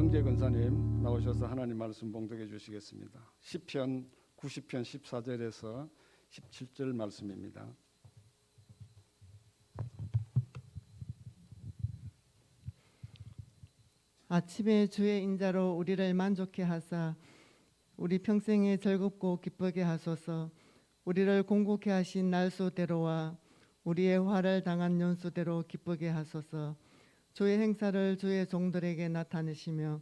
이범재 권사님 나오셔서 하나님 말씀 봉독해 주시겠습니다. 시편 90편 14절에서 17절 말씀입니다. 아침에 주의 인자로 우리를 만족케 하사 우리 평생에 즐겁고 기쁘게 하소서. 우리를 공고케 하신 날수대로와 우리의 화를 당한 연수대로 기쁘게 하소서. 주의 행사를 주의 종들에게 나타내시며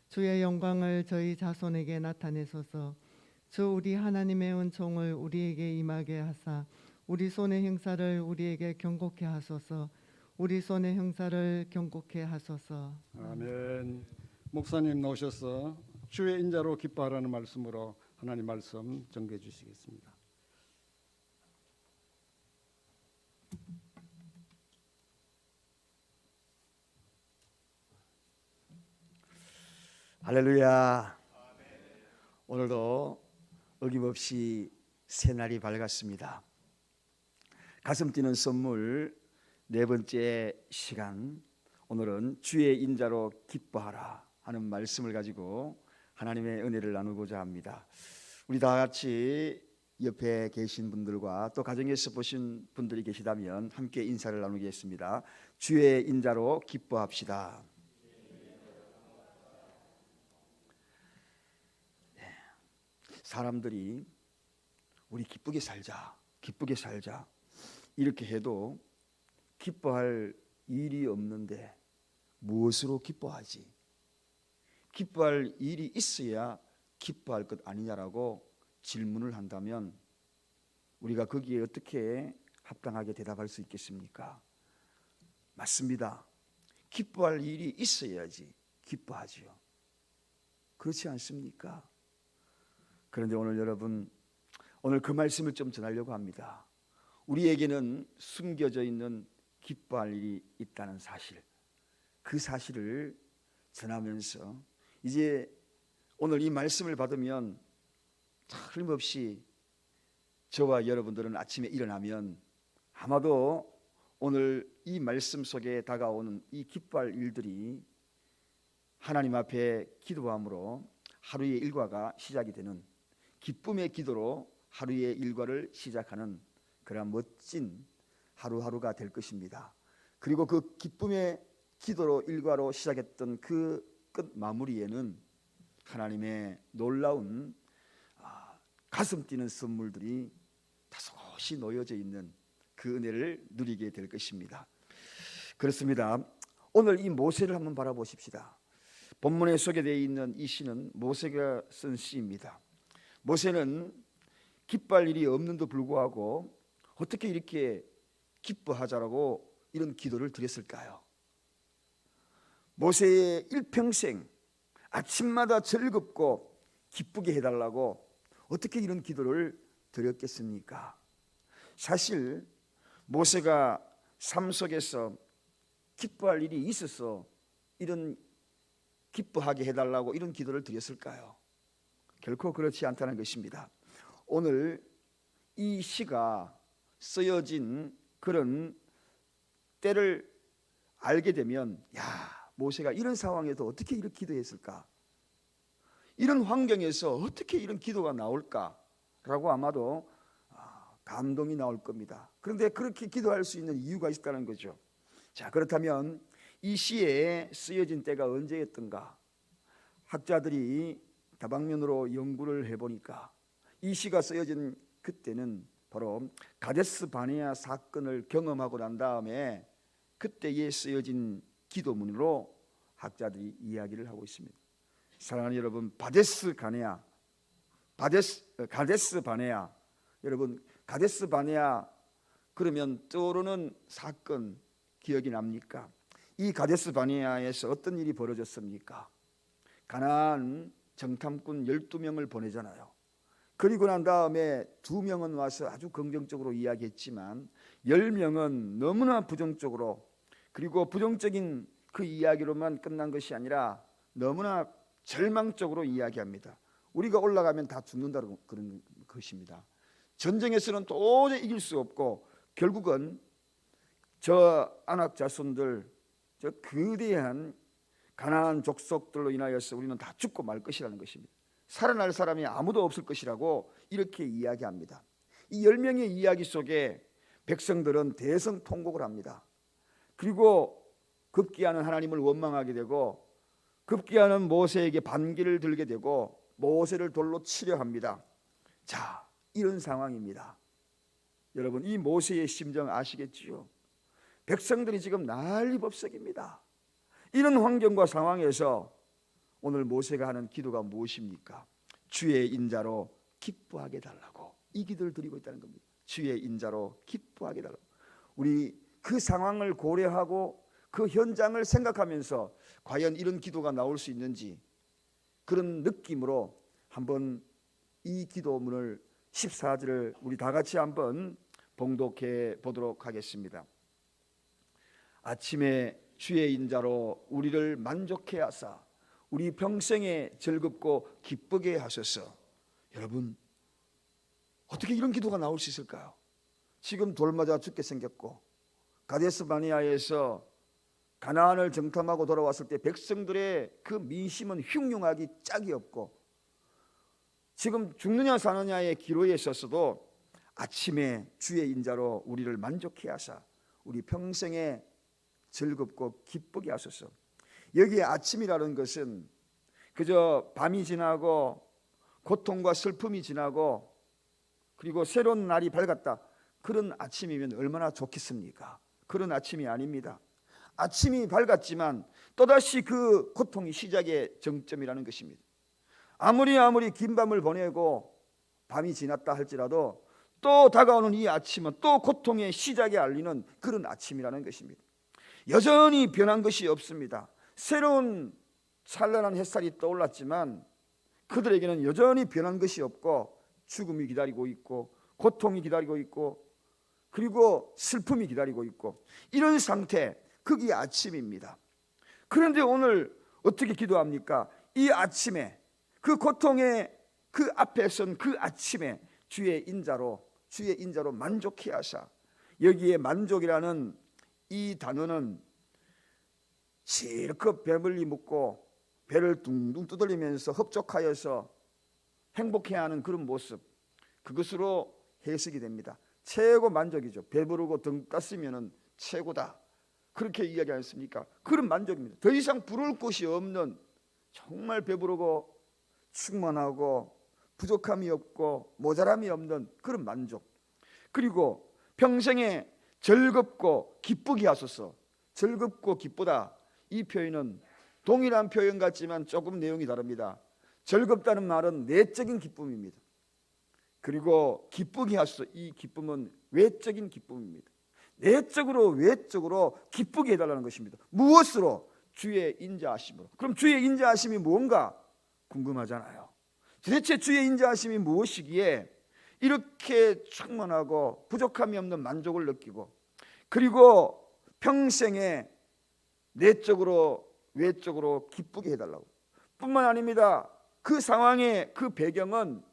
주의 영광을 저희 자손에게 나타내소서. 주 우리 하나님의 은총을 우리에게 임하게 하사 우리 손의 행사를 우리에게 경고케 하소서. 우리 손의 형사를 경고케 하소서. 아멘. 목사님 나오셔서 주의 인자로 기뻐하라는 말씀으로 하나님 말씀 전개해 주시겠습니다. 할렐루야. 오늘도 어김없이 새날이 밝았습니다. 가슴 뛰는 선물 네 번째 시간, 오늘은 주의 인자로 기뻐하라 하는 말씀을 가지고 하나님의 은혜를 나누고자 합니다. 우리 다 같이 옆에 계신 분들과 또 가정에서 보신 분들이 계시다면 함께 인사를 나누겠습니다. 주의 인자로 기뻐합시다. 사람들이 우리 기쁘게 살자 이렇게 해도 기뻐할 일이 없는데 무엇으로 기뻐하지? 기뻐할 일이 있어야 기뻐할 것 아니냐라고 질문을 한다면 우리가 거기에 어떻게 합당하게 대답할 수 있겠습니까? 맞습니다. 기뻐할 일이 있어야지 기뻐하지요. 그렇지 않습니까? 그런데 오늘 여러분, 오늘 그 말씀을 좀 전하려고 합니다. 우리에게는 숨겨져 있는 기뻐할 일이 있다는 사실, 그 사실을 전하면서 이제 오늘 이 말씀을 받으면 틀림없이 저와 여러분들은 아침에 일어나면 아마도 오늘 이 말씀 속에 다가오는 이 기뻐할 일들이 하나님 앞에 기도함으로 하루의 일과가 시작이 되는, 기쁨의 기도로 하루의 일과를 시작하는 그런 멋진 하루하루가 될 것입니다. 그리고 그 기쁨의 기도로 일과로 시작했던 그 끝 마무리에는 하나님의 놀라운 가슴 뛰는 선물들이 다소곳이 놓여져 있는 그 은혜를 누리게 될 것입니다. 그렇습니다. 오늘 이 모세를 한번 바라보십시다. 본문에 소개되어 있는 이 시는 모세가 쓴 시입니다. 모세는 기뻐할 일이 없는데도 불구하고 어떻게 이렇게 기뻐하자라고 이런 기도를 드렸을까요? 모세의 일평생 아침마다 즐겁고 기쁘게 해달라고 어떻게 이런 기도를 드렸겠습니까? 사실 모세가 삶 속에서 기뻐할 일이 있어서 이런 기뻐하게 해달라고 이런 기도를 드렸을까요? 결코 그렇지 않다는 것입니다. 오늘 이 시가 쓰여진 그런 때를 알게 되면, 모세가 이런 상황에도 어떻게 이렇게 기도했을까? 이런 환경에서 어떻게 이런 기도가 나올까라고 아마도 감동이 나올 겁니다. 그런데 그렇게 기도할 수 있는 이유가 있다는 거죠. 자, 그렇다면 이 시에 쓰여진 때가 언제였던가? 학자들이 다방면으로 연구를 해보니까 이 시가 쓰여진 그때는 바로 가데스 바네아 사건을 경험하고 난 다음에 그때에 쓰여진 기도문으로 학자들이 이야기를 하고 있습니다. 사랑하는 여러분, 가데스 바네아, 여러분 가데스 바네아 그러면 떠오르는 사건 기억이 납니까? 이 가데스 바네아에서 어떤 일이 벌어졌습니까? 가나안 정탐꾼 12명을 보내잖아요. 그리고 난 다음에 2명은 와서 아주 긍정적으로 이야기했지만 10명은 너무나 부정적으로, 그리고 부정적인 그 이야기로만 끝난 것이 아니라 너무나 절망적으로 이야기합니다. 우리가 올라가면 다 죽는다는 그런 것입니다. 전쟁에서는 도저히 이길 수 없고 결국은 저 안악 자손들, 저 거대한 가나안 족속들로 인하여서 우리는 다 죽고 말 것이라는 것입니다. 살아날 사람이 아무도 없을 것이라고 이렇게 이야기합니다. 이 10명의 이야기 속에 백성들은 대성통곡을 합니다. 그리고 급기야는 하나님을 원망하게 되고 급기야는 모세에게 반기를 들게 되고 모세를 돌로 치려 합니다. 자, 이런 상황입니다. 여러분, 이 모세의 심정 아시겠지요? 백성들이 지금 난리법석입니다. 이런 환경과 상황에서 오늘 모세가 하는 기도가 무엇입니까? 주의 인자로 기뻐하게 달라고 이 기도를 드리고 있다는 겁니다. 주의 인자로 기뻐하게 달라고. 우리 그 상황을 고려하고 그 현장을 생각하면서 과연 이런 기도가 나올 수 있는지 그런 느낌으로 한번 이 기도문을 14절을 우리 다 같이 한번 봉독해 보도록 하겠습니다. 아침에 주의 인자로 우리를 만족해 하사 우리 평생에 즐겁고 기쁘게 하소서. 여러분, 어떻게 이런 기도가 나올 수 있을까요? 지금 돌 맞아 죽게 생겼고 가데스 바네아에서 가나안을 정탐하고 돌아왔을 때 백성들의 그 민심은 흉흉하기 짝이 없고 지금 죽느냐 사느냐의 기로에 있었어도 아침에 주의 인자로 우리를 만족해 하사 우리 평생에 즐겁고 기쁘게 하소서. 여기에 아침이라는 것은 그저 밤이 지나고 고통과 슬픔이 지나고 그리고 새로운 날이 밝았다, 그런 아침이면 얼마나 좋겠습니까? 그런 아침이 아닙니다. 아침이 밝았지만 또다시 그 고통이 시작의 정점이라는 것입니다. 아무리 긴 밤을 보내고 밤이 지났다 할지라도 또 다가오는 이 아침은 또 고통의 시작에 알리는 그런 아침이라는 것입니다. 여전히 변한 것이 없습니다. 새로운 찬란한 햇살이 떠올랐지만 그들에게는 여전히 변한 것이 없고 죽음이 기다리고 있고 고통이 기다리고 있고 그리고 슬픔이 기다리고 있고 이런 상태, 그게 아침입니다. 그런데 오늘 어떻게 기도합니까? 이 아침에 그 고통의 그 앞에 선 그 아침에 주의 인자로 만족해 하사. 여기에 만족이라는 이 단어는 실컷 배불리 묵고 배를 둥둥 두드리면서 흡족하여서 행복해하는 그런 모습, 그것으로 해석이 됩니다. 최고 만족이죠. 배부르고 등 땄으면 최고다, 그렇게 이야기 않습니까? 그런 만족입니다. 더 이상 부러울 것이 없는, 정말 배부르고 충만하고 부족함이 없고 모자람이 없는 그런 만족. 그리고 평생에 즐겁고 기쁘게 하소서. 즐겁고 기쁘다, 이 표현은 동일한 표현 같지만 조금 내용이 다릅니다. 즐겁다는 말은 내적인 기쁨입니다. 그리고 기쁘게 하소서, 이 기쁨은 외적인 기쁨입니다. 내적으로 외적으로 기쁘게 해달라는 것입니다. 무엇으로? 주의 인자하심으로. 그럼 주의 인자하심이 뭔가 궁금하잖아요. 도대체 주의 인자하심이 무엇이기에 이렇게 충만하고 부족함이 없는 만족을 느끼고 그리고 평생에 내적으로 외적으로 기쁘게 해달라고. 뿐만 아닙니다. 그 상황의 그 배경은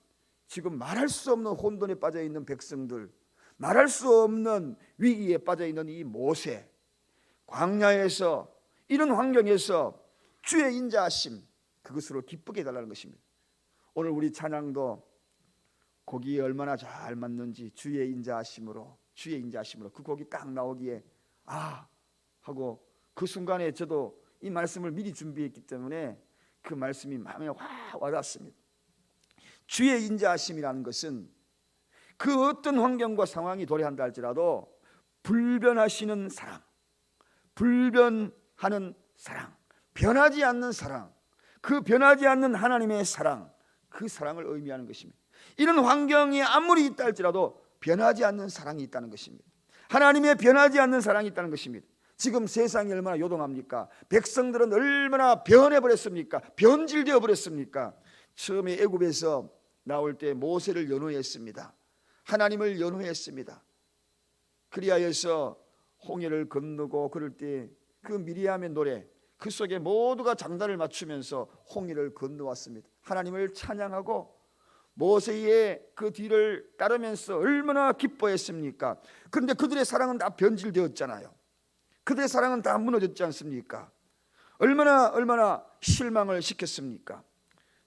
지금 말할 수 없는 혼돈에 빠져있는 백성들, 말할 수 없는 위기에 빠져있는 이 모세, 광야에서 이런 환경에서 주의 인자하심, 그것으로 기쁘게 해달라는 것입니다. 오늘 우리 찬양도 곡이 얼마나 잘 맞는지, 주의 인자하심으로 그 곡이 딱 나오기에 아 하고 그 순간에 저도 이 말씀을 미리 준비했기 때문에 그 말씀이 마음에 확 와닿습니다. 주의 인자하심이라는 것은 그 어떤 환경과 상황이 도래한다 할지라도 불변하시는 사랑, 불변하는 사랑, 변하지 않는 사랑, 그 변하지 않는 하나님의 사랑, 그 사랑을 의미하는 것입니다. 이런 환경이 아무리 있다 할지라도 변하지 않는 사랑이 있다는 것입니다. 하나님의 변하지 않는 사랑이 있다는 것입니다. 지금 세상이 얼마나 요동합니까? 백성들은 얼마나 변해버렸습니까? 변질되어 버렸습니까? 처음에 애굽에서 나올 때 모세를 연호했습니다. 하나님을 연호했습니다. 그리하여서 홍해를 건너고 그럴 때 그 미리암의 노래, 그 속에 모두가 장단을 맞추면서 홍해를 건너왔습니다. 하나님을 찬양하고 모세의 그 뒤를 따르면서 얼마나 기뻐했습니까? 그런데 그들의 사랑은 다 변질되었잖아요. 그들의 사랑은 다 무너졌지 않습니까? 얼마나 실망을 시켰습니까?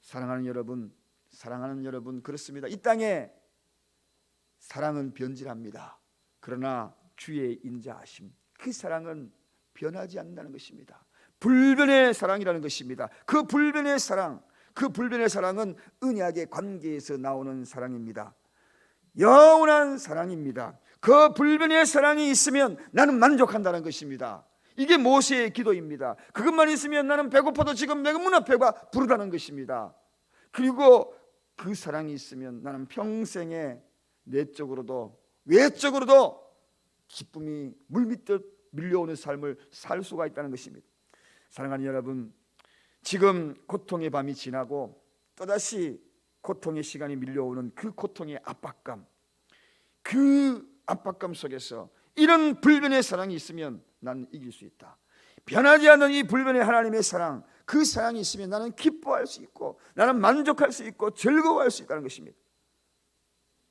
사랑하는 여러분, 그렇습니다. 이 땅에 사랑은 변질합니다. 그러나 주의 인자하심, 그 사랑은 변하지 않는다는 것입니다. 불변의 사랑이라는 것입니다. 그 불변의 사랑은 언약의 관계에서 나오는 사랑입니다. 영원한 사랑입니다. 그 불변의 사랑이 있으면 나는 만족한다는 것입니다. 이게 모세의 기도입니다. 그것만 있으면 나는 배고파도 지금 내가 문 앞에가 부르다는 것입니다. 그리고 그 사랑이 있으면 나는 평생에 내적으로도 외적으로도 기쁨이 물밀듯 밀려오는 삶을 살 수가 있다는 것입니다. 사랑하는 여러분, 지금 고통의 밤이 지나고 또다시 고통의 시간이 밀려오는 그 고통의 압박감, 그 압박감 속에서 이런 불변의 사랑이 있으면 나는 이길 수 있다. 변하지 않는 이 불변의 하나님의 사랑, 그 사랑이 있으면 나는 기뻐할 수 있고 나는 만족할 수 있고 즐거워할 수 있다는 것입니다.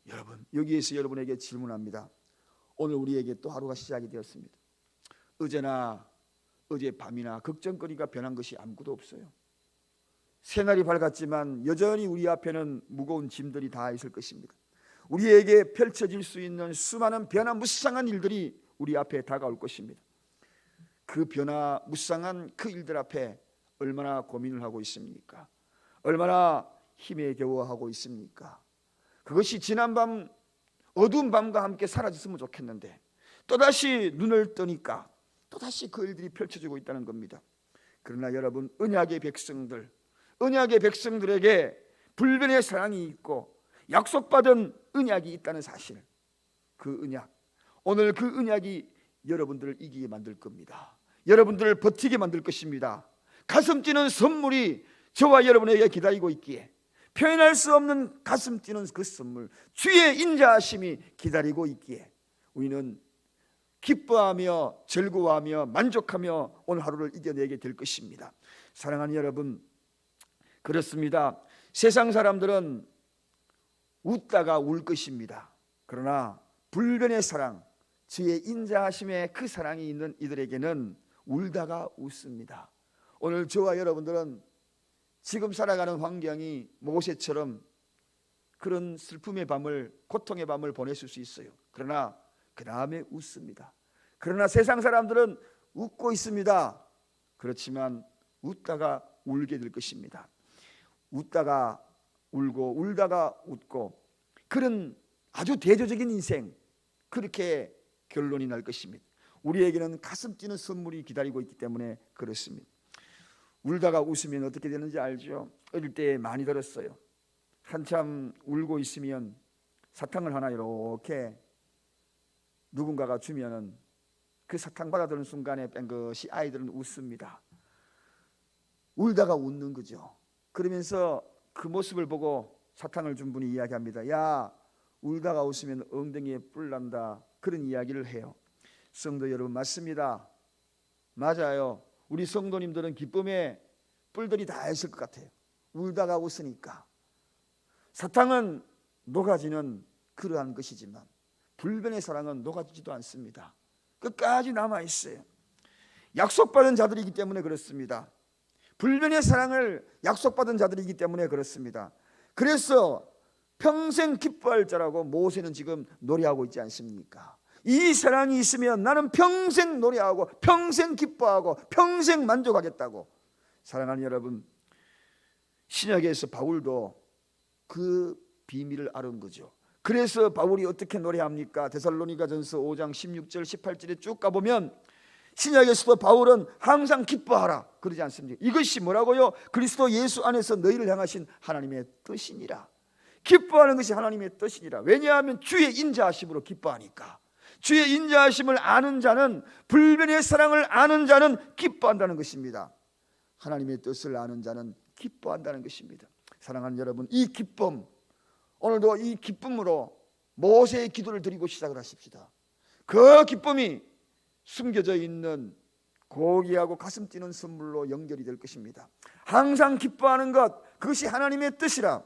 여러분, 여기에서 여러분에게 질문합니다. 오늘 우리에게 또 하루가 시작이 되었습니다. 어제 밤이나 걱정거리가 변한 것이 아무것도 없어요. 새날이 밝았지만 여전히 우리 앞에는 무거운 짐들이 다 있을 것입니다. 우리에게 펼쳐질 수 있는 수많은 변화무쌍한 일들이 우리 앞에 다가올 것입니다. 그 변화무쌍한 그 일들 앞에 얼마나 고민을 하고 있습니까? 얼마나 힘에 겨워하고 있습니까? 그것이 지난밤 어두운 밤과 함께 사라졌으면 좋겠는데 또다시 눈을 뜨니까 또다시 그 일들이 펼쳐지고 있다는 겁니다. 그러나 여러분, 언약의 백성들에게 불변의 사랑이 있고 약속받은 언약이 있다는 사실, 그 언약, 오늘 그 언약이 여러분들을 이기게 만들 겁니다. 여러분들을 버티게 만들 것입니다. 가슴 뛰는 선물이 저와 여러분에게 기다리고 있기에, 표현할 수 없는 가슴 뛰는 그 선물, 주의 인자하심이 기다리고 있기에 우리는 기뻐하며 즐거워하며 만족하며 오늘 하루를 이겨내게 될 것입니다. 사랑하는 여러분, 그렇습니다. 세상 사람들은 웃다가 울 것입니다. 그러나 불변의 사랑, 주의 인자하심의 그 사랑이 있는 이들에게는 울다가 웃습니다. 오늘 저와 여러분들은 지금 살아가는 환경이 모세처럼 그런 슬픔의 밤을, 고통의 밤을 보냈을 수 있어요. 그러나 그 다음에 웃습니다. 그러나 세상 사람들은 웃고 있습니다. 그렇지만 웃다가 울게 될 것입니다. 웃다가 울고 울다가 웃고, 그런 아주 대조적인 인생, 그렇게 결론이 날 것입니다. 우리에게는 가슴 뛰는 선물이 기다리고 있기 때문에 그렇습니다. 울다가 웃으면 어떻게 되는지 알죠? 어릴 때 많이 들었어요. 한참 울고 있으면 사탕을 하나 이렇게 누군가가 주면은 그 사탕 받아드는 순간에 뺑긋이 아이들은 웃습니다. 울다가 웃는 거죠. 그러면서 그 모습을 보고 사탕을 준 분이 이야기합니다. 야, 울다가 웃으면 엉덩이에 뿔 난다. 그런 이야기를 해요. 성도 여러분, 맞습니다. 맞아요. 우리 성도님들은 기쁨에 뿔들이 다 있을 것 같아요. 울다가 웃으니까. 사탕은 녹아지는 그러한 것이지만 불변의 사랑은 녹아지지도 않습니다. 끝까지 남아있어요. 약속받은 자들이기 때문에 그렇습니다. 불변의 사랑을 약속받은 자들이기 때문에 그렇습니다. 그래서 평생 기뻐할 자라고 모세는 지금 노래하고 있지 않습니까? 이 사랑이 있으면 나는 평생 노래하고 평생 기뻐하고 평생 만족하겠다고. 사랑하는 여러분, 신약에서 바울도 그 비밀을 알은 거죠. 그래서 바울이 어떻게 노래합니까? 데살로니가전서 5장 16절 18절에 쭉 가보면 신약에서도 바울은 항상 기뻐하라 그러지 않습니까? 이것이 뭐라고요? 그리스도 예수 안에서 너희를 향하신 하나님의 뜻이니라. 기뻐하는 것이 하나님의 뜻이니라. 왜냐하면 주의 인자하심으로 기뻐하니까. 주의 인자하심을 아는 자는, 불변의 사랑을 아는 자는 기뻐한다는 것입니다. 하나님의 뜻을 아는 자는 기뻐한다는 것입니다. 사랑하는 여러분, 이 기쁨, 오늘도 이 기쁨으로 모세의 기도를 드리고 시작을 하십시다. 그 기쁨이 숨겨져 있는 고귀하고 가슴 뛰는 선물로 연결이 될 것입니다. 항상 기뻐하는 것, 그것이 하나님의 뜻이라.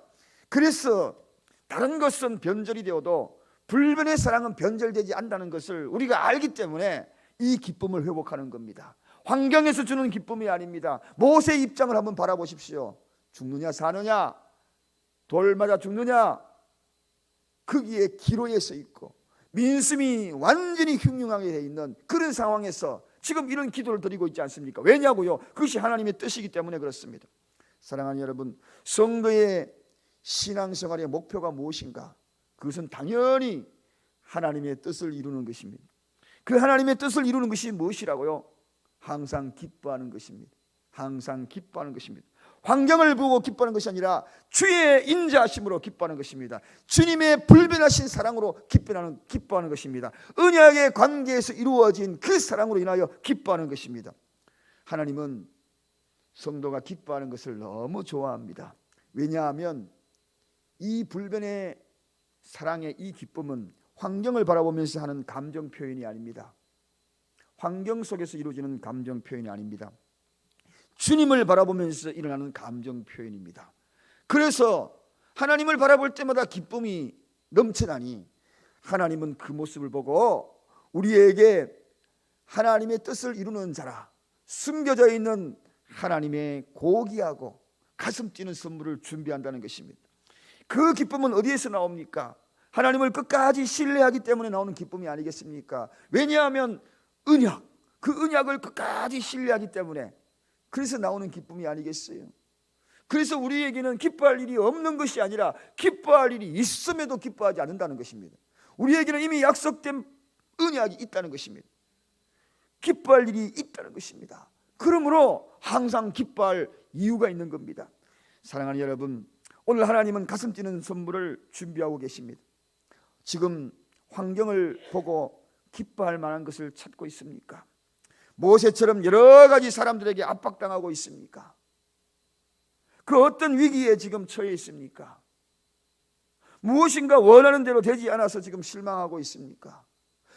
그래서 다른 것은 변절이 되어도 불변의 사랑은 변절되지 않는다는 것을 우리가 알기 때문에 이 기쁨을 회복하는 겁니다. 환경에서 주는 기쁨이 아닙니다. 모세의 입장을 한번 바라보십시오. 죽느냐 사느냐, 돌 맞아 죽느냐, 거기에 기로에 서 있고 민심이 완전히 흉흉하게 돼 있는 그런 상황에서 지금 이런 기도를 드리고 있지 않습니까? 왜냐고요? 그것이 하나님의 뜻이기 때문에 그렇습니다. 사랑하는 여러분, 성도의 신앙생활의 목표가 무엇인가? 그것은 당연히 하나님의 뜻을 이루는 것입니다. 그 하나님의 뜻을 이루는 것이 무엇이라고요? 항상 기뻐하는 것입니다. 항상 기뻐하는 것입니다. 환경을 보고 기뻐하는 것이 아니라 주의 인자하심으로 기뻐하는 것입니다. 주님의 불변하신 사랑으로 기뻐하는 것입니다. 언약의 관계에서 이루어진 그 사랑으로 인하여 기뻐하는 것입니다. 하나님은 성도가 기뻐하는 것을 너무 좋아합니다. 왜냐하면 이 불변의 사랑의 이 기쁨은 환경을 바라보면서 하는 감정 표현이 아닙니다. 환경 속에서 이루어지는 감정 표현이 아닙니다. 주님을 바라보면서 일어나는 감정 표현입니다. 그래서 하나님을 바라볼 때마다 기쁨이 넘쳐나니 하나님은 그 모습을 보고 우리에게 하나님의 뜻을 이루는 자라, 숨겨져 있는 하나님의 고귀하고 가슴 뛰는 선물을 준비한다는 것입니다. 그 기쁨은 어디에서 나옵니까? 하나님을 끝까지 신뢰하기 때문에 나오는 기쁨이 아니겠습니까? 왜냐하면 언약, 그 언약을 끝까지 신뢰하기 때문에 그래서 나오는 기쁨이 아니겠어요? 그래서 우리에게는 기뻐할 일이 없는 것이 아니라 기뻐할 일이 있음에도 기뻐하지 않는다는 것입니다. 우리에게는 이미 약속된 언약이 있다는 것입니다. 기뻐할 일이 있다는 것입니다. 그러므로 항상 기뻐할 이유가 있는 겁니다. 사랑하는 여러분, 오늘 하나님은 가슴 뛰는 선물을 준비하고 계십니다. 지금 환경을 보고 기뻐할 만한 것을 찾고 있습니까? 모세처럼 여러 가지 사람들에게 압박당하고 있습니까? 그 어떤 위기에 지금 처해 있습니까? 무엇인가 원하는 대로 되지 않아서 지금 실망하고 있습니까?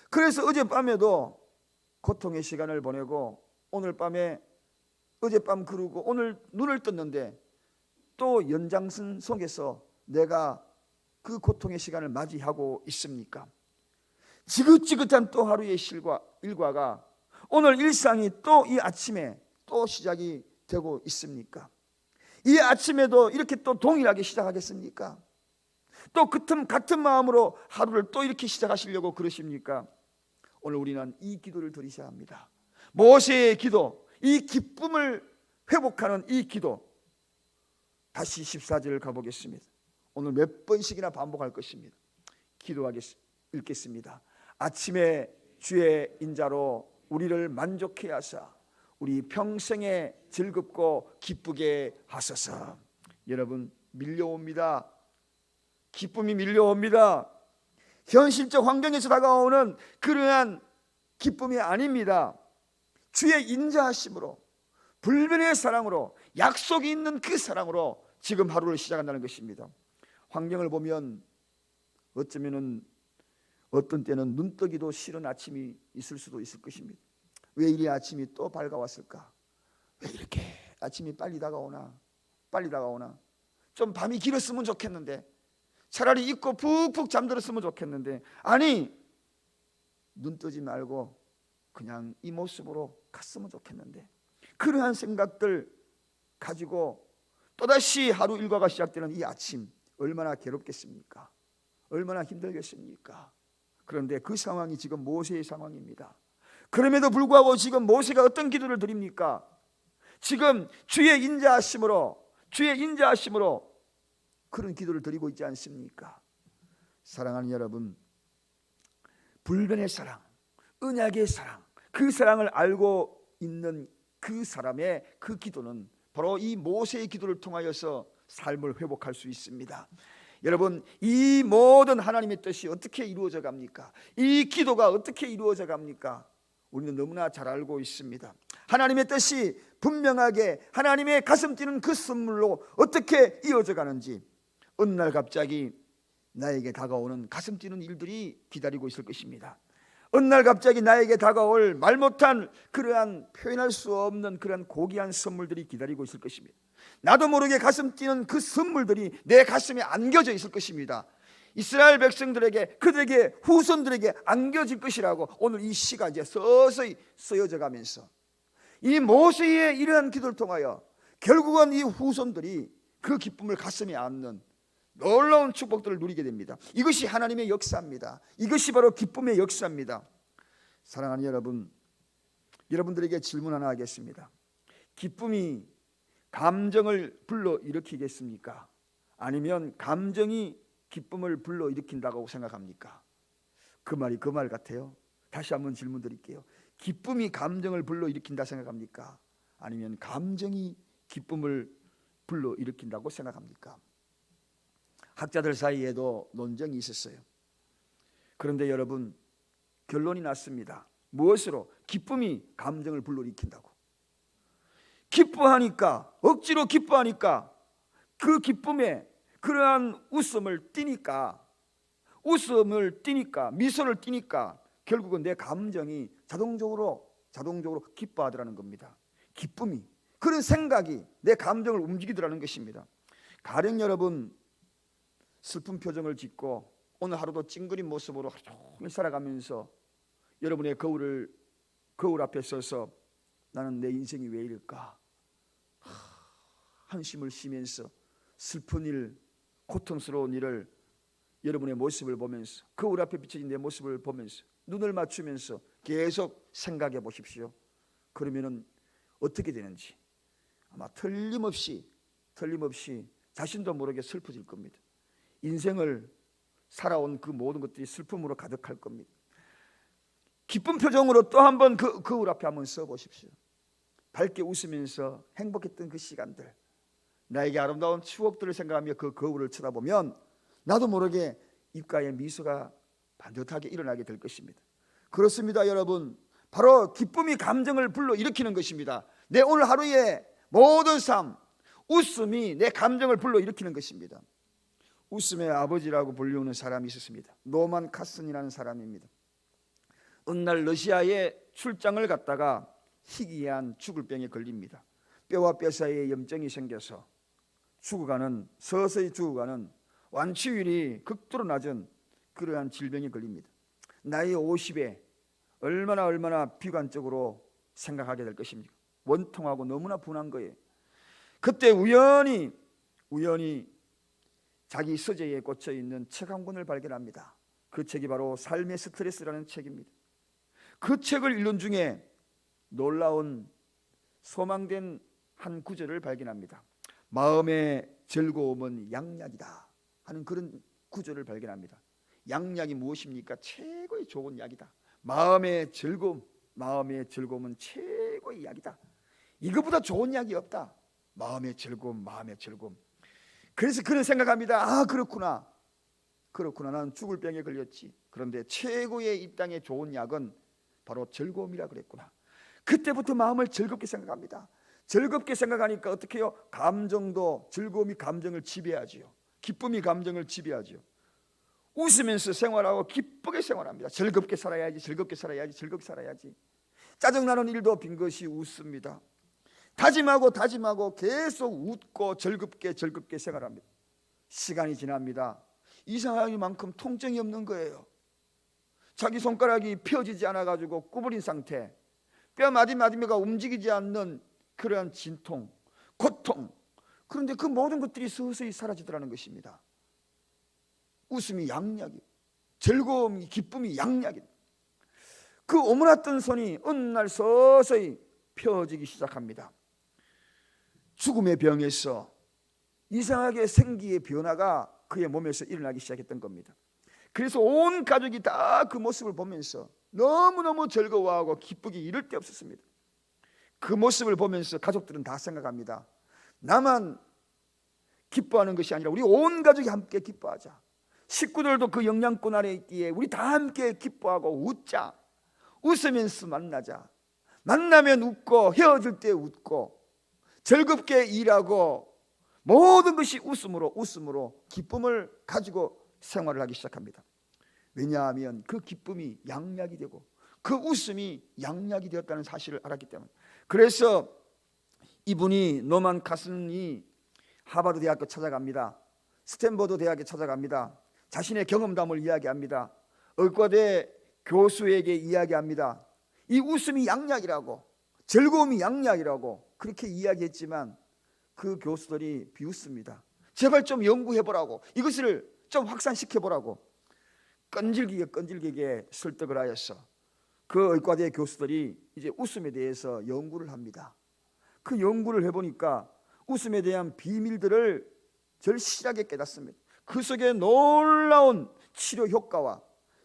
그래서 어젯밤에도 고통의 시간을 보내고 오늘 밤에 어젯밤 그러고 오늘 눈을 떴는데 또 연장선 속에서 내가 그 고통의 시간을 맞이하고 있습니까? 지긋지긋한 또 하루의 일과가 오늘 일상이 또 이 아침에 또 시작이 되고 있습니까? 이 아침에도 이렇게 또 동일하게 시작하겠습니까? 또 같은 마음으로 하루를 또 이렇게 시작하시려고 그러십니까? 오늘 우리는 이 기도를 드리셔야 합니다. 모세의 기도, 이 기쁨을 회복하는 이 기도, 다시 14절을 가보겠습니다. 오늘 몇 번씩이나 반복할 것입니다. 읽겠습니다. 아침에 주의 인자로 우리를 만족해 하사 우리 평생에 즐겁고 기쁘게 하소서. 여러분, 밀려옵니다. 기쁨이 밀려옵니다. 현실적 환경에서 다가오는 그러한 기쁨이 아닙니다. 주의 인자하심으로, 불변의 사랑으로, 약속이 있는 그 사랑으로 지금 하루를 시작한다는 것입니다. 환경을 보면 어쩌면은 어떤 때는 눈뜨기도 싫은 아침이 있을 수도 있을 것입니다. 왜 이리 아침이 또 밝아왔을까? 왜 이렇게 아침이 빨리 다가오나? 좀 밤이 길었으면 좋겠는데, 차라리 잊고 푹푹 잠들었으면 좋겠는데, 아니 눈 뜨지 말고 그냥 이 모습으로 갔으면 좋겠는데, 그러한 생각들 가지고 또다시 하루 일과가 시작되는 이 아침, 얼마나 괴롭겠습니까? 얼마나 힘들겠습니까? 그런데 그 상황이 지금 모세의 상황입니다. 그럼에도 불구하고 지금 모세가 어떤 기도를 드립니까? 지금 주의 인자하심으로 그런 기도를 드리고 있지 않습니까? 사랑하는 여러분, 불변의 사랑, 언약의 사랑, 그 사랑을 알고 있는 그 사람의 그 기도는 바로 이 모세의 기도를 통하여서 삶을 회복할 수 있습니다. 여러분, 이 모든 하나님의 뜻이 어떻게 이루어져 갑니까? 이 기도가 어떻게 이루어져 갑니까? 우리는 너무나 잘 알고 있습니다. 하나님의 뜻이 분명하게 하나님의 가슴 뛰는 그 선물로 어떻게 이어져 가는지, 어느 날 갑자기 나에게 다가오는 가슴 뛰는 일들이 기다리고 있을 것입니다. 어느 날 갑자기 나에게 다가올 말 못한 그러한 표현할 수 없는 그러한 고귀한 선물들이 기다리고 있을 것입니다. 나도 모르게 가슴 뛰는 그 선물들이 내 가슴에 안겨져 있을 것입니다. 이스라엘 백성들에게, 그들에게, 후손들에게 안겨질 것이라고 오늘 이 시가 이제 서서히 쓰여져 가면서 이 모세의 이러한 기도를 통하여 결국은 이 후손들이 그 기쁨을 가슴에 안는 놀라운 축복들을 누리게 됩니다. 이것이 하나님의 역사입니다. 이것이 바로 기쁨의 역사입니다. 사랑하는 여러분, 여러분들에게 질문 하나 하겠습니다. 기쁨이 감정을 불러일으키겠습니까? 아니면 감정이 기쁨을 불러일으킨다고 생각합니까? 그 말이 그 말 같아요. 다시 한번 질문 드릴게요. 기쁨이 감정을 불러일으킨다 생각합니까? 아니면 감정이 기쁨을 불러일으킨다고 생각합니까? 학자들 사이에도 논쟁이 있었어요. 그런데 여러분, 결론이 났습니다. 무엇으로? 기쁨이 감정을 불러일으킨다고. 기뻐하니까, 억지로 기뻐하니까 그 기쁨에 그러한 웃음을 띠니까, 미소를 띠니까 결국은 내 감정이 자동적으로 기뻐하더라는 겁니다. 기쁨이, 그런 생각이 내 감정을 움직이더라는 것입니다. 가령 여러분, 슬픈 표정을 짓고 오늘 하루도 찡그린 모습으로 하루 종일 살아가면서 여러분의 거울 앞에 서서 나는 내 인생이 왜 이럴까 한심을 쉬면서 슬픈 일, 고통스러운 일을 여러분의 모습을 보면서, 거울 앞에 비춰진 내 모습을 보면서 눈을 맞추면서 계속 생각해 보십시오. 그러면은 어떻게 되는지 아마 틀림없이 자신도 모르게 슬퍼질 겁니다. 인생을 살아온 그 모든 것들이 슬픔으로 가득할 겁니다. 기쁜 표정으로 또 한 번 그 거울 앞에 한번 서 보십시오. 밝게 웃으면서 행복했던 그 시간들, 나에게 아름다운 추억들을 생각하며 그 거울을 쳐다보면 나도 모르게 입가에 미소가 반듯하게 일어나게 될 것입니다. 그렇습니다, 여러분. 바로 기쁨이 감정을 불러일으키는 것입니다. 내 오늘 하루의 모든 삶, 웃음이 내 감정을 불러일으키는 것입니다. 웃음의 아버지라고 불리우는 사람이 있었습니다. 노만 카슨이라는 사람입니다. 어느 날 러시아에 출장을 갔다가 희귀한 죽을 병에 걸립니다. 뼈와 뼈 사이에 염증이 생겨서 서서히 죽어가는 완치율이 극도로 낮은 그러한 질병에 걸립니다. 나이 50에 얼마나 비관적으로 생각하게 될 것입니까? 원통하고 너무나 분한 거예요. 그때 우연히 자기 서재에 꽂혀 있는 책 한 권을 발견합니다. 그 책이 바로 삶의 스트레스라는 책입니다. 그 책을 읽는 중에 놀라운 소망된 한 구절을 발견합니다. 마음의 즐거움은 양약이다 하는 그런 구절을 발견합니다. 양약이 무엇입니까? 최고의 좋은 약이다. 마음의 즐거움은 최고의 약이다. 이거보다 좋은 약이 없다. 마음의 즐거움. 그래서 그는 생각합니다. 그렇구나. 나는 죽을 병에 걸렸지. 그런데 최고의 이 땅의 좋은 약은 바로 즐거움이라 그랬구나. 그때부터 마음을 즐겁게 생각합니다. 즐겁게 생각하니까 어떻게 해요? 즐거움이 감정을 지배하지요. 기쁨이 감정을 지배하지요. 웃으면서 생활하고 기쁘게 생활합니다. 즐겁게 살아야지. 짜증나는 일도 빈 것이 웃습니다. 다짐하고 계속 웃고 즐겁게 생활합니다. 시간이 지납니다. 이상하기만큼 통증이 없는 거예요. 자기 손가락이 펴지지 않아가지고 구부린 상태, 뼈 마디마디가 움직이지 않는 그러한 진통, 고통, 그런데 그 모든 것들이 서서히 사라지더라는 것입니다. 웃음이 양약이, 즐거움이, 기쁨이 양약이. 그 오므랐던 손이 어느 날 서서히 펴지기 시작합니다. 죽음의 병에서 이상하게 생기의 변화가 그의 몸에서 일어나기 시작했던 겁니다. 그래서 온 가족이 다 그 모습을 보면서 너무너무 즐거워하고 기쁘기 이를 데 없었습니다. 그 모습을 보면서 가족들은 다 생각합니다. 나만 기뻐하는 것이 아니라 우리 온 가족이 함께 기뻐하자. 식구들도 그 영양권 아래 있기에 우리 다 함께 기뻐하고 웃자. 웃으면서 만나자. 만나면 웃고 헤어질 때 웃고 즐겁게 일하고 모든 것이 웃음으로 기쁨을 가지고 생활을 하기 시작합니다. 왜냐하면 그 기쁨이 양약이 되고 그 웃음이 양약이 되었다는 사실을 알았기 때문에. 그래서 이분이 노만 카슨이 하버드 대학교 찾아갑니다. 스탠퍼드 대학에 찾아갑니다. 자신의 경험담을 이야기합니다. 의과대 교수에게 이야기합니다. 이 웃음이 양약이라고, 즐거움이 양약이라고 그렇게 이야기했지만 그 교수들이 비웃습니다. 제발 좀 연구해보라고, 이것을 좀 확산시켜보라고 끈질기게 설득을 하였어. 그 의과대 교수들이 이제 웃음에 대해서 연구를 합니다. 그 연구를 해보니까 웃음에 대한 비밀들을 절실하게 깨닫습니다. 그 속에 놀라운 치료 효과와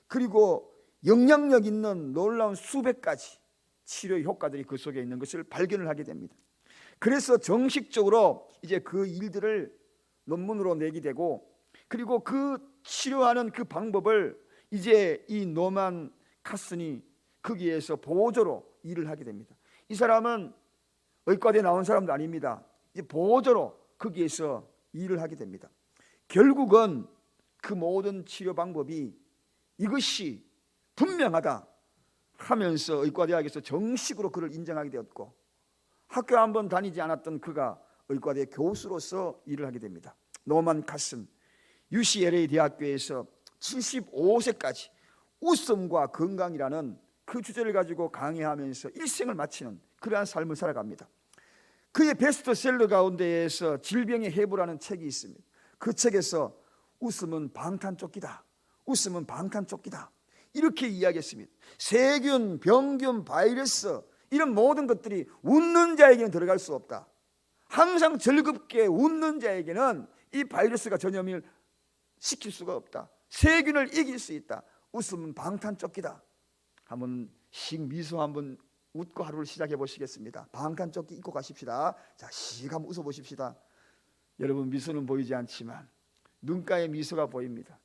그리고 영향력 있는 놀라운 수백 가지 치료 효과들이 그 속에 있는 것을 발견을 하게 됩니다. 그래서 정식적으로 이제 그 일들을 논문으로 내게 되고, 그리고 그 치료하는 그 방법을 이제 이 노만 카슨이 거기에서 보조로 일을 하게 됩니다. 이 사람은 의과대에 나온 사람도 아닙니다. 이제 보조로 거기에서 일을 하게 됩니다. 결국은 그 모든 치료 방법이 이것이 분명하다 하면서 의과대학에서 정식으로 그를 인정하게 되었고, 학교 한번 다니지 않았던 그가 의과대 교수로서 일을 하게 됩니다. 노만 카슨, UCLA 대학교에서 75세까지 웃음과 건강이라는 그 주제를 가지고 강의하면서 일생을 마치는 그러한 삶을 살아갑니다. 그의 베스트셀러 가운데에서 질병의 해부라는 책이 있습니다. 그 책에서 웃음은 방탄조끼다, 웃음은 방탄조끼다, 이렇게 이야기했습니다. 세균, 병균, 바이러스 이런 모든 것들이 웃는 자에게는 들어갈 수 없다. 항상 즐겁게 웃는 자에게는 이 바이러스가 전염을 시킬 수가 없다. 세균을 이길 수 있다. 웃음은 방탄조끼다. 한번 씩 미소 한번 웃고 하루를 시작해 보시겠습니다. 방탄조끼 입고 가십시다. 자, 씩 한번 웃어 보십시다. 여러분, 미소는 보이지 않지만 눈가에 미소가 보입니다.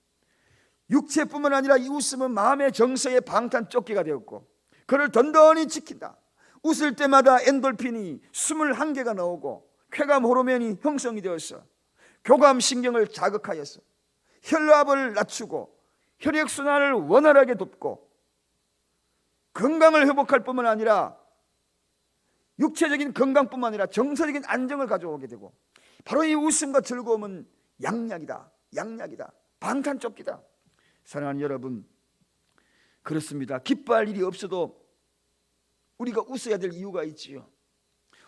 육체뿐만 아니라 이 웃음은 마음의 정서의 방탄조끼가 되었고 그를 든든히 지킨다. 웃을 때마다 엔돌핀이 21개가 나오고 쾌감 호르몬이 형성이 되어서 교감신경을 자극하여서 혈압을 낮추고 혈액순환을 원활하게 돕고 건강을 회복할 뿐만 아니라 육체적인 건강뿐만 아니라 정서적인 안정을 가져오게 되고, 바로 이 웃음과 즐거움은 양약이다, 양약이다, 방탄조끼다. 사랑하는 여러분, 그렇습니다. 기뻐할 일이 없어도 우리가 웃어야 될 이유가 있지요.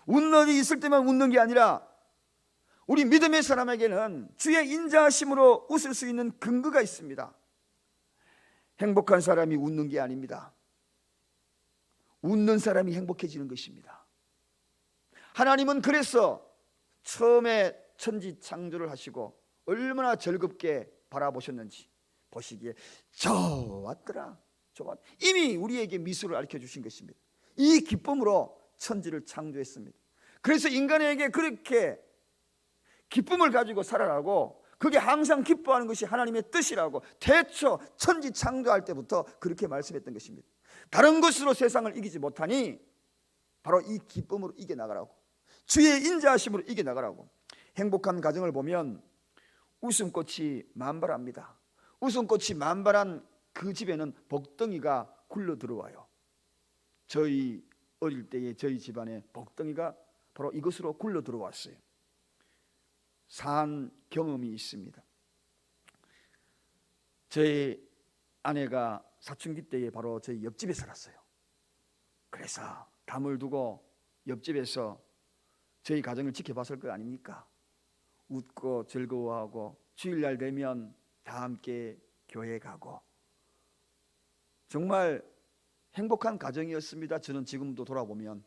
웃는 일이 있을 때만 웃는 게 아니라 우리 믿음의 사람에게는 주의 인자하심으로 웃을 수 있는 근거가 있습니다. 행복한 사람이 웃는 게 아닙니다. 웃는 사람이 행복해지는 것입니다. 하나님은 그래서 처음에 천지 창조를 하시고 얼마나 즐겁게 바라보셨는지 보시기에 좋았더라, 좋았. 이미 우리에게 미소를 가르쳐 주신 것입니다. 이 기쁨으로 천지를 창조했습니다. 그래서 인간에게 그렇게 기쁨을 가지고 살아라고, 그게 항상 기뻐하는 것이 하나님의 뜻이라고 태초 천지 창조할 때부터 그렇게 말씀했던 것입니다. 다른 것으로 세상을 이기지 못하니 바로 이 기쁨으로 이겨나가라고, 주의 인자하심으로 이겨나가라고. 행복한 가정을 보면 웃음꽃이 만발합니다. 웃음꽃이 만발한 그 집에는 복덩이가 굴러 들어와요. 저희 어릴 때에 저희 집안에 복덩이가 바로 이것으로 굴러 들어왔어요. 산 경험이 있습니다. 저희 아내가 사춘기 때에 바로 저희 옆집에 살았어요. 그래서 담을 두고 옆집에서 저희 가정을 지켜봤을 것 아닙니까? 웃고 즐거워하고 주일날 되면 다 함께 교회 가고 정말 행복한 가정이었습니다. 저는 지금도 돌아보면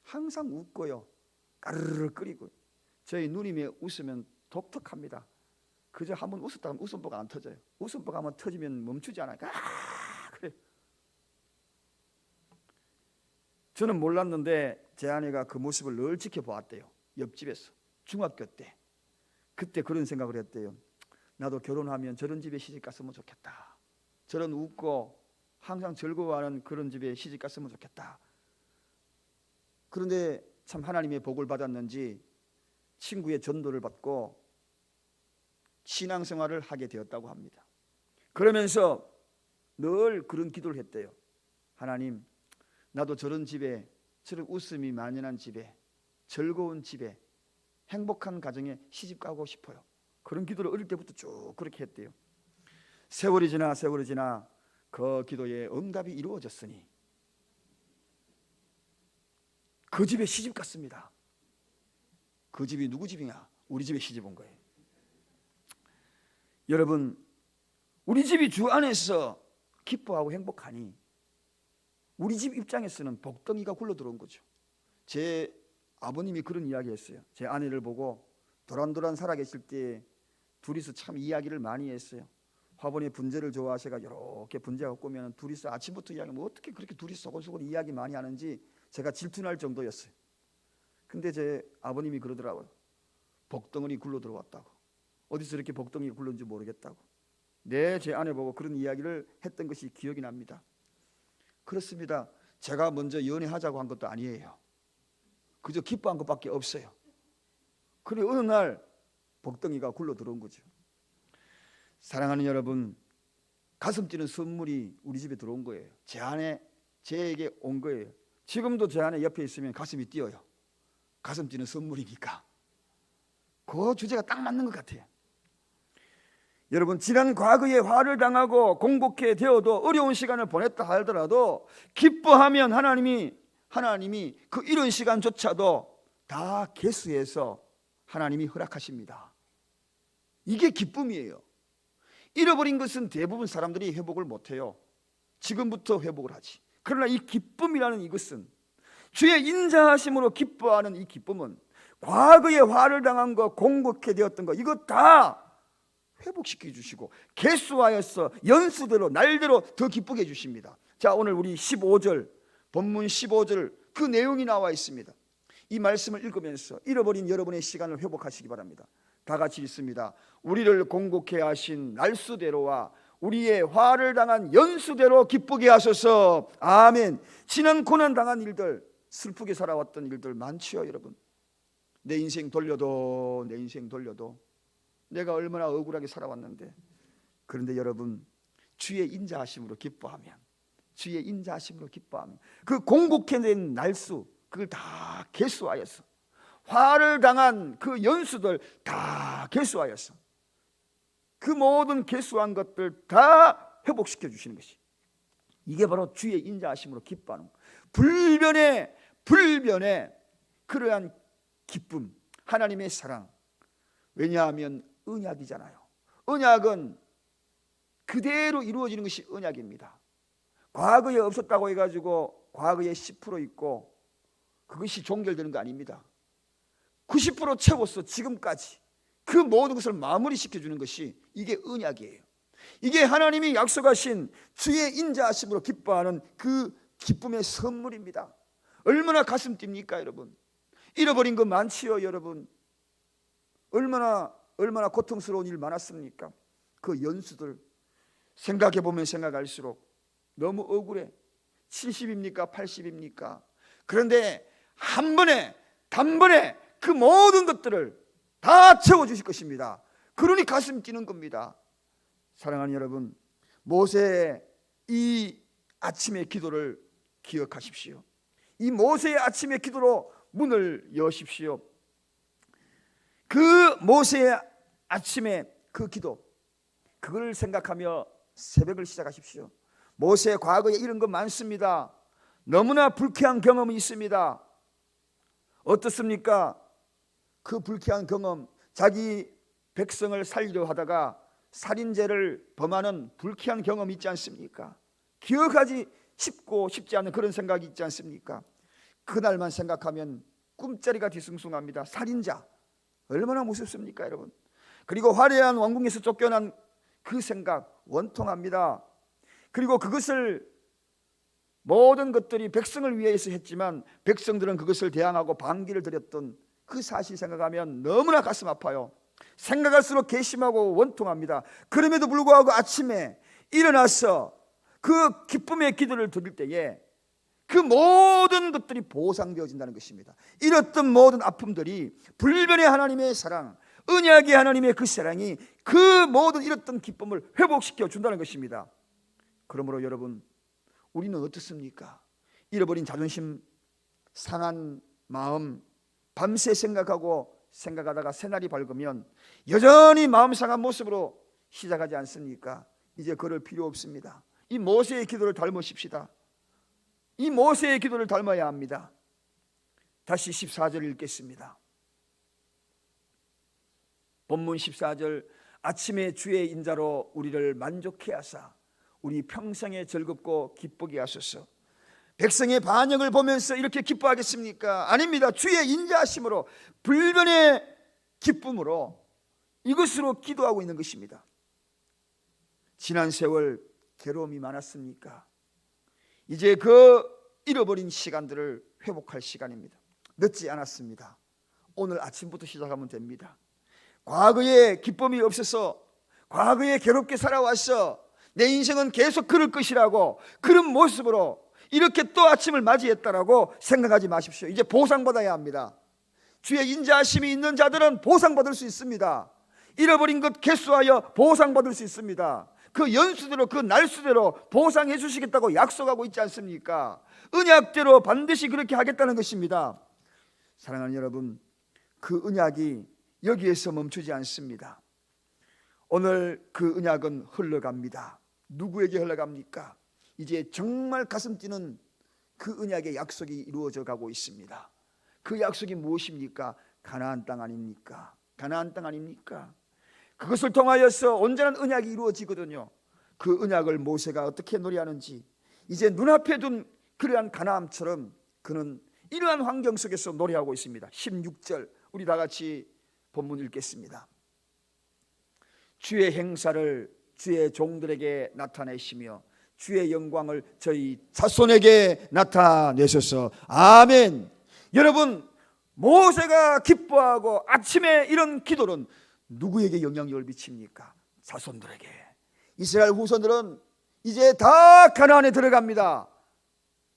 항상 웃고요, 까르르 끓이고. 저희 누님이 웃으면 독특합니다. 그저 한번 웃었다가 웃음보가 안 터져요. 웃음보가 한번 터지면 멈추지 않아요. 그래. 저는 몰랐는데 제 아내가 그 모습을 늘 지켜보았대요. 옆집에서 중학교 때. 그때 그런 생각을 했대요. 나도 결혼하면 저런 집에 시집 갔으면 좋겠다. 저런 웃고 항상 즐거워하는 그런 집에 시집 갔으면 좋겠다. 그런데 참 하나님의 복을 받았는지 친구의 전도를 받고 신앙생활을 하게 되었다고 합니다. 그러면서 늘 그런 기도를 했대요. 하나님, 나도 저런 집에, 저런 웃음이 만연한 집에, 즐거운 집에, 행복한 가정에 시집 가고 싶어요. 그런 기도를 어릴 때부터 쭉 그렇게 했대요. 세월이 지나 그 기도에 응답이 이루어졌으니 그 집에 시집 갔습니다. 그 집이 누구 집이냐? 우리 집에 시집 온 거예요. 여러분, 우리 집이 주 안에서 기뻐하고 행복하니 우리 집 입장에서는 복덩이가 굴러 들어온 거죠. 제 아버님이 그런 이야기 했어요. 제 아내를 보고 도란도란 살아계실 때 둘이서 참 이야기를 많이 했어요. 화분에 분재를 좋아하셔가 이렇게 분재하고 꾸면 둘이서 아침부터 이야기, 뭐 어떻게 그렇게 둘이 소곤소곤 이야기 많이 하는지 제가 질투날 정도였어요. 근데 제 아버님이 그러더라고요. 복덩이 굴러 들어왔다고. 어디서 이렇게 복덩이 굴렀는지 모르겠다고. 네, 제 아내 보고 그런 이야기를 했던 것이 기억이 납니다. 그렇습니다. 제가 먼저 연애하자고 한 것도 아니에요. 그저 기뻐한 것밖에 없어요. 그래 어느 날 복덩이가 굴러 들어온 거죠. 사랑하는 여러분, 가슴 뛰는 선물이 우리 집에 들어온 거예요. 제 아내, 제에게 온 거예요. 지금도 제 아내 옆에 있으면 가슴이 뛰어요. 가슴 뛰는 선물이니까. 그 주제가 딱 맞는 것 같아요. 여러분, 지난 과거에 화를 당하고 공복해 되어도 어려운 시간을 보냈다 하더라도 기뻐하면 하나님이 그 이런 시간조차도 다 계수해서 하나님이 허락하십니다. 이게 기쁨이에요. 잃어버린 것은 대부분 사람들이 회복을 못해요. 지금부터 회복을 하지. 그러나 이 기쁨이라는 이것은, 주의 인자하심으로 기뻐하는 이 기쁨은 과거에 화를 당한 거, 공격해 되었던 거, 이거 다 회복시켜 주시고 개수하여서 연수대로 날대로 더 기쁘게 해 주십니다. 자, 오늘 우리 15절, 본문 15절 그 내용이 나와 있습니다. 이 말씀을 읽으면서 잃어버린 여러분의 시간을 회복하시기 바랍니다. 다 같이 읽습니다. 우리를 공곡해 하신 날수대로와 우리의 화를 당한 연수대로 기쁘게 하소서. 아멘. 지난 고난 당한 일들, 슬프게 살아왔던 일들 많지요, 여러분. 내 인생 돌려도 내가 얼마나 억울하게 살아왔는데. 그런데 여러분, 주의 인자하심으로 기뻐하면 그 공곡해낸 날수, 그걸 다 개수하여서, 화를 당한 그 연수들 다 개수하여서, 그 모든 개수한 것들 다 회복시켜 주시는 것이, 이게 바로 주의 인자하심으로 기뻐하는 거예요. 불변의 그러한 기쁨, 하나님의 사랑. 왜냐하면 언약이잖아요. 언약은 그대로 이루어지는 것이 언약입니다. 과거에 없었다고 해가지고 과거에 10% 있고 그것이 종결되는 거 아닙니다. 90% 채워서 지금까지 그 모든 것을 마무리 시켜주는 것이 이게 언약이에요. 이게 하나님이 약속하신 주의 인자하심으로 기뻐하는 그 기쁨의 선물입니다. 얼마나 가슴 뜁니까, 여러분? 잃어버린 거 많지요, 여러분. 얼마나 고통스러운 일 많았습니까? 그 연수들 생각해보면 생각할수록 너무 억울해. 70입니까 80입니까? 그런데 단번에 그 모든 것들을 다 채워주실 것입니다. 그러니 가슴 뛰는 겁니다. 사랑하는 여러분, 모세의 이 아침의 기도를 기억하십시오. 이 모세의 아침의 기도로 문을 여십시오. 그 모세의 아침의 그 기도, 그걸 생각하며 새벽을 시작하십시오. 모세 과거에 이런 거 많습니다. 너무나 불쾌한 경험이 있습니다. 어떻습니까? 그 불쾌한 경험, 자기 백성을 살리려 하다가 살인죄를 범하는 불쾌한 경험이 있지 않습니까? 기억하지 쉽지 않은 그런 생각이 있지 않습니까? 그날만 생각하면 꿈자리가 뒤숭숭합니다. 살인자, 얼마나 무섭습니까, 여러분? 그리고 화려한 왕궁에서 쫓겨난 그 생각 원통합니다. 그리고 그것을, 모든 것들이 백성을 위해서 했지만 백성들은 그것을 대항하고 반기를 드렸던 그 사실 생각하면 너무나 가슴 아파요. 생각할수록 괘씸하고 원통합니다. 그럼에도 불구하고 아침에 일어나서 그 기쁨의 기도를 드릴 때에 그 모든 것들이 보상되어진다는 것입니다. 잃었던 모든 아픔들이 불변의 하나님의 사랑, 언약의 하나님의 그 사랑이 그 모든 잃었던 기쁨을 회복시켜 준다는 것입니다. 그러므로 여러분, 우리는 어떻습니까? 잃어버린 자존심, 상한 마음, 밤새 생각하다가 새날이 밝으면 여전히 마음 상한 모습으로 시작하지 않습니까? 이제 그럴 필요 없습니다. 이 모세의 기도를 닮으십시다. 이 모세의 기도를 닮아야 합니다. 다시 14절 읽겠습니다. 본문 14절, 아침에 주의 인자로 우리를 만족해 하사 우리 평생에 즐겁고 기쁘게 하소서. 백성의 반역을 보면서 이렇게 기뻐하겠습니까? 아닙니다. 주의 인자하심으로, 불변의 기쁨으로, 이것으로 기도하고 있는 것입니다. 지난 세월 괴로움이 많았습니까? 이제 그 잃어버린 시간들을 회복할 시간입니다. 늦지 않았습니다. 오늘 아침부터 시작하면 됩니다. 과거에 기쁨이 없어서, 과거에 괴롭게 살아왔어, 내 인생은 계속 그럴 것이라고, 그런 모습으로 이렇게 또 아침을 맞이했다라고 생각하지 마십시오. 이제 보상받아야 합니다. 주의 인자하심이 있는 자들은 보상받을 수 있습니다. 잃어버린 것 개수하여 보상받을 수 있습니다. 그 연수대로, 그 날수대로 보상해 주시겠다고 약속하고 있지 않습니까? 언약대로 반드시 그렇게 하겠다는 것입니다. 사랑하는 여러분, 그 언약이 여기에서 멈추지 않습니다. 오늘 그 언약은 흘러갑니다. 누구에게 흘러갑니까? 이제 정말 가슴 뛰는 그 언약의 약속이 이루어져 가고 있습니다. 그 약속이 무엇입니까? 가나안 땅 아닙니까? 가나안 땅 아닙니까? 그것을 통하여서 온전한 언약이 이루어지거든요. 그 언약을 모세가 어떻게 노래하는지, 이제 눈앞에 둔 그러한 가나안처럼 그는 이러한 환경 속에서 노래하고 있습니다. 16절 우리 다 같이 본문 읽겠습니다. 주의 행사를 주의 종들에게 나타내시며 주의 영광을 저희 자손에게 나타내소서. 아멘. 여러분, 모세가 기뻐하고 아침에 이런 기도는 누구에게 영향력을 미칩니까? 자손들에게. 이스라엘 후손들은 이제 다 가나안에 들어갑니다.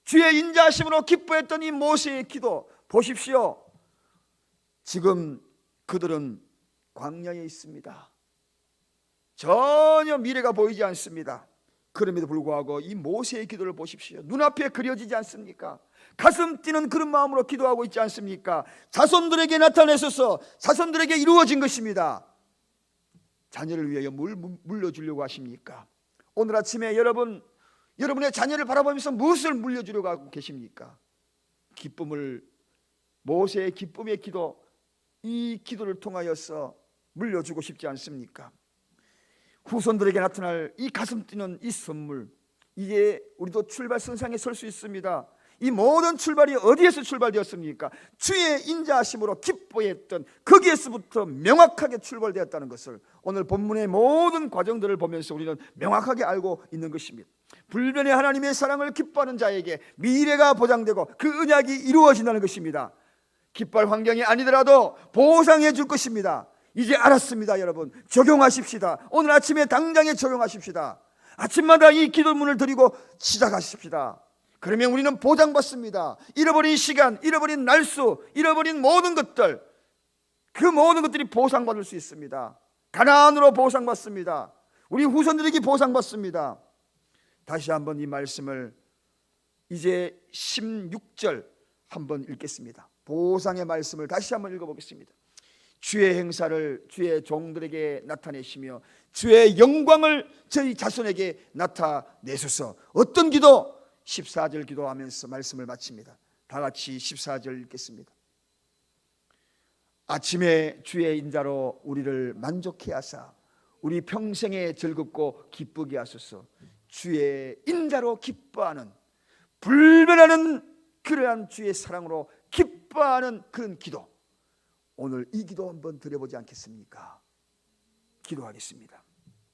주의 인자하심으로 기뻐했던 이 모세의 기도 보십시오. 지금 그들은 광야에 있습니다. 전혀 미래가 보이지 않습니다. 그럼에도 불구하고 이 모세의 기도를 보십시오. 눈앞에 그려지지 않습니까? 가슴 뛰는 그런 마음으로 기도하고 있지 않습니까? 자손들에게 나타내셔서 자손들에게 이루어진 것입니다. 자녀를 위하여 뭘 물려주려고 하십니까? 오늘 아침에 여러분의 자녀를 바라보면서 무엇을 물려주려고 하고 계십니까? 기쁨을, 모세의 기쁨의 기도, 이 기도를 통하여서 물려주고 싶지 않습니까? 후손들에게 나타날 이 가슴 뛰는 이 선물, 이제 우리도 출발선상에 설 수 있습니다. 이 모든 출발이 어디에서 출발되었습니까? 주의 인자하심으로 기뻐했던 거기에서부터 명확하게 출발되었다는 것을 오늘 본문의 모든 과정들을 보면서 우리는 명확하게 알고 있는 것입니다. 불변의 하나님의 사랑을 기뻐하는 자에게 미래가 보장되고 그 언약이 이루어진다는 것입니다. 기뻐할 환경이 아니더라도 보상해 줄 것입니다. 이제 알았습니다. 여러분, 적용하십시다. 오늘 아침에 당장에 적용하십시다. 아침마다 이 기도문을 드리고 시작하십시다. 그러면 우리는 보장받습니다. 잃어버린 시간, 잃어버린 날수, 잃어버린 모든 것들, 그 모든 것들이 보상받을 수 있습니다. 가나안으로 보상받습니다. 우리 후손들에게 보상받습니다. 다시 한번 이 말씀을 이제 16절 한번 읽겠습니다. 보상의 말씀을 다시 한번 읽어보겠습니다. 주의 행사를 주의 종들에게 나타내시며 주의 영광을 저희 자손에게 나타내소서. 어떤 기도? 14절 기도하면서 말씀을 마칩니다. 다 같이 14절 읽겠습니다. 아침에 주의 인자로 우리를 만족해 하사 우리 평생에 즐겁고 기쁘게 하소서. 주의 인자로 기뻐하는, 불변하는 그러한 주의 사랑으로 기뻐하는 그런 기도, 오늘 이 기도 한번 드려보지 않겠습니까? 기도하겠습니다.